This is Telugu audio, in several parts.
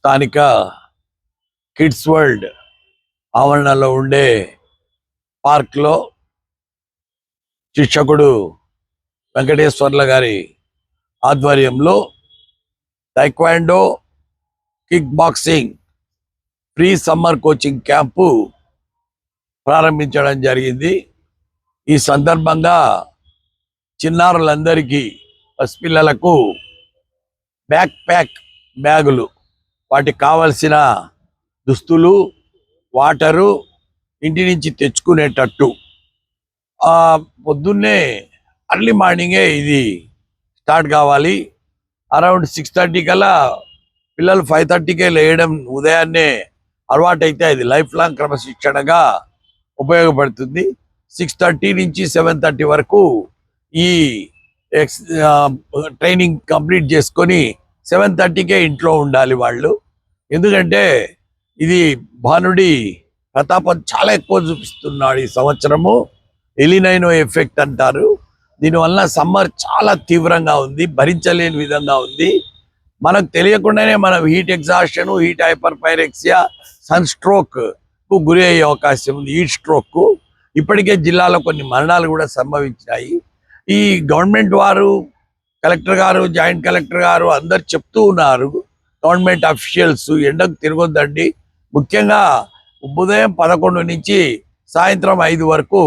స్థానిక కిడ్స్ వరల్డ్ ఆవరణలో ఉండే పార్క్లో శిక్షకుడు వెంకటేశ్వర్ల గారి ఆధ్వర్యంలో taekwondo, kick boxing free summer coaching camp ప్రారంభించడం జరిగింది. ఈ సందర్భంగా చిన్నారులందరికీ, పసిపిల్లలకు బ్యాగులు, వాటికి కావలసిన దుస్తులు, వాటరు ఇంటి నుంచి తెచ్చుకునేటట్టు పొద్దున్నే అర్లీ మార్నింగే ఇది స్టార్ట్ కావాలి. అరౌండ్ 6:30 కల్లా పిల్లలు 5:30కే లేయడం ఉదయాన్నే అలవాటైతే అది లైఫ్ లాంగ్ క్రమశిక్షణగా ఉపయోగపడుతుంది. 6:30 నుంచి 7:30 వరకు ఈ ట్రైనింగ్ కంప్లీట్ చేసుకొని 7:30కే ఇంట్లో ఉండాలి వాళ్ళు. ఎందుకంటే ఇది భానుడి ప్రతాపం చాలా ఎక్కువ చూపిస్తున్నాడు ఈ సంవత్సరము. ఎలినైనో ఎఫెక్ట్ అంటారు. దీనివల్ల సమ్మర్ చాలా తీవ్రంగా ఉంది, భరించలేని విధంగా ఉంది. మనకు తెలియకుండానే మనం heat exhaustion, heat hyperpyrexia, సన్ స్ట్రోక్కు గురి అయ్యే అవకాశం ఉంది. హీట్ స్ట్రోక్కు ఇప్పటికే జిల్లాలో కొన్ని మరణాలు కూడా సంభవించినాయి. ఈ గవర్నమెంట్ వారు, కలెక్టర్ గారు, జాయింట్ కలెక్టర్ గారు అందరు చెప్తూ ఉన్నారు, గవర్నమెంట్ అఫీషియల్స్ ఎండకు తిరగొద్దండి, ముఖ్యంగా ఉదయం 11 నుంచి సాయంత్రం 5 వరకు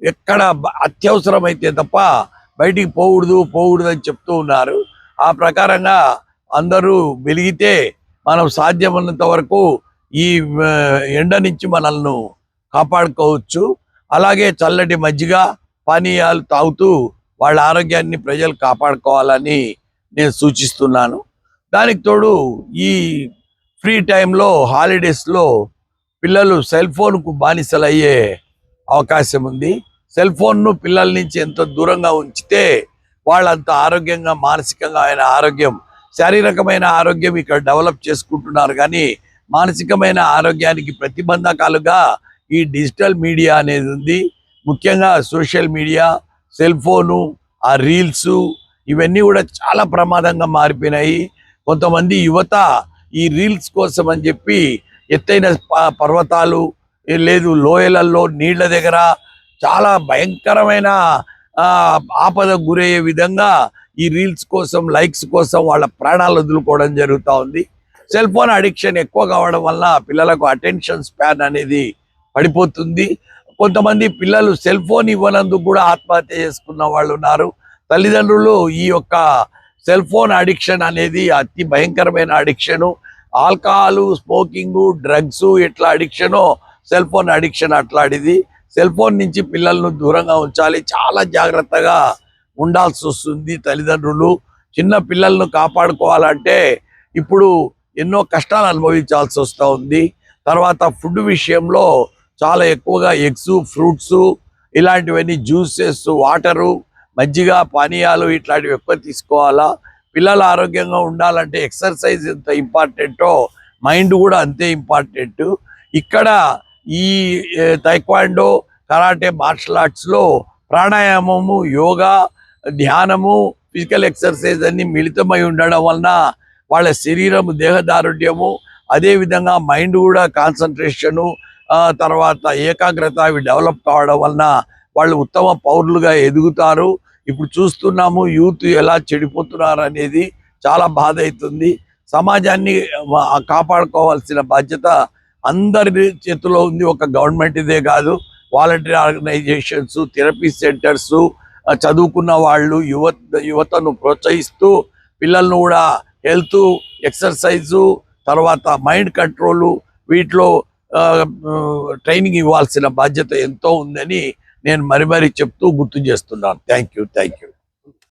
ఎక్కడ అత్యవసరమైతే తప్ప బయటికి పోకూడదు అని చెప్తూ ఉన్నారు. ఆ ప్రకారంగా అందరూ వెలిగితే మనం సాధ్యమైనంత వరకు ఈ ఎండ నుంచి మనల్ని కాపాడుకోవచ్చు. అలాగే చల్లటి మజ్జిగ, పానీయాలు తాగుతూ వాళ్ళ ఆరోగ్యాన్ని ప్రజలు కాపాడుకోవాలని నేను సూచిస్తున్నాను. దానికి తోడు ఈ ఫ్రీ టైంలో, హాలిడేస్లో పిల్లలు సెల్ ఫోన్కు బానిసలయ్యే అవకాశం ఉంది. సెల్ ఫోన్ను పిల్లల నుంచి ఎంతో దూరంగా ఉంచితే వాళ్ళంత ఆరోగ్యంగా, మానసికంగా ఆరోగ్యం, శారీరకమైన ఆరోగ్యం ఇక్కడ డెవలప్ చేసుకుంటున్నారు, కానీ మానసికమైన ఆరోగ్యానికి ప్రతిబంధకాలుగా ఈ డిజిటల్ మీడియా అనేది ఉంది. ముఖ్యంగా సోషల్ మీడియా, సెల్ ఫోను, ఆ రీల్స్, ఇవన్నీ కూడా చాలా ప్రమాదంగా మారిపోయినాయి. కొంతమంది యువత ఈ రీల్స్ కోసం అని చెప్పి ఎత్తైన పర్వతాలు, లేదు లోయలలో, నీళ్ల దగ్గర చాలా భయంకరమైన ఆపదకు గురయ్యే విధంగా ఈ రీల్స్ కోసం, లైక్స్ కోసం వాళ్ళ ప్రాణాలు వదులుకోవడం జరుగుతూ ఉంది. సెల్ ఫోన్ అడిక్షన్ ఎక్కువ కావడం వల్ల పిల్లలకు అటెన్షన్ స్పాన్ అనేది పడిపోతుంది. కొంతమంది పిల్లలు సెల్ ఫోన్ ఇవ్వనందుకు కూడా ఆత్మహత్య చేసుకున్న వాళ్ళు ఉన్నారు. తల్లిదండ్రులు ఈ యొక్క సెల్ ఫోన్ అడిక్షన్ అనేది అతి భయంకరమైన అడిక్షను. ఆల్కహాలు, స్మోకింగు, డ్రగ్స్ ఎట్లా అడిక్షనో సెల్ ఫోన్ అడిక్షన్ అట్లాంటిది. సెల్ ఫోన్ నుంచి పిల్లలను దూరంగా ఉంచాలి, చాలా జాగ్రత్తగా ఉండాల్సి వస్తుంది తల్లిదండ్రులు. చిన్న పిల్లలను కాపాడుకోవాలంటే ఇప్పుడు ఎన్నో కష్టాలు అనుభవించాల్సి వస్తూ ఉంది. తర్వాత ఫుడ్ విషయంలో చాలా ఎక్కువగా ఎగ్స్, ఫ్రూట్స్, ఇలాంటివన్నీ జ్యూసెస్, వాటరు, మజ్జిగ, పానీయాలు ఇట్లాంటివి ఎక్కువ తీసుకోవాలా. పిల్లలు ఆరోగ్యంగా ఉండాలంటే ఎక్సర్సైజ్ ఎంత ఇంపార్టెంటో మైండ్ కూడా అంతే ఇంపార్టెంట్. ఇక్కడ ఈ టైక్వాండో, కరాటే, మార్షల్ ఆర్ట్స్లో ప్రాణాయామము, యోగా, ధ్యానము, ఫిజికల్ ఎక్సర్సైజ్ అన్ని మిళితమై ఉండడం వలన వాళ్ళ శరీరము, దేహదారుఢ్యము, అదేవిధంగా మైండ్ కూడా కాన్సన్ట్రేషను, తర్వాత ఏకాగ్రత అవి డెవలప్ కావడం వలన వాళ్ళు ఉత్తమ పౌరులుగా ఎదుగుతారు. ఇప్పుడు చూస్తున్నాము యూత్ ఎలా చెడిపోతున్నారు అనేది చాలా బాధ అవుతుంది. సమాజాన్ని కాపాడుకోవాల్సిన బాధ్యత అందరి చేతిలో ఉంది. ఒక గవర్నమెంట్ ఇదే కాదు, వాలంటీర్ ఆర్గనైజేషన్స్, థెరపీ సెంటర్స్, చదువుకున్న వాళ్ళు, యువతను ప్రోత్సహిస్తూ పిల్లలను కూడా హెల్త్, ఎక్సర్సైజు, తర్వాత మైండ్ కంట్రోలు, వీటిలో ట్రైనింగ్ ఇవ్వాల్సిన బాధ్యత ఎంతో ఉందని నేను మరీ చెప్తూ గుర్తు చేస్తున్నాను. Thank you.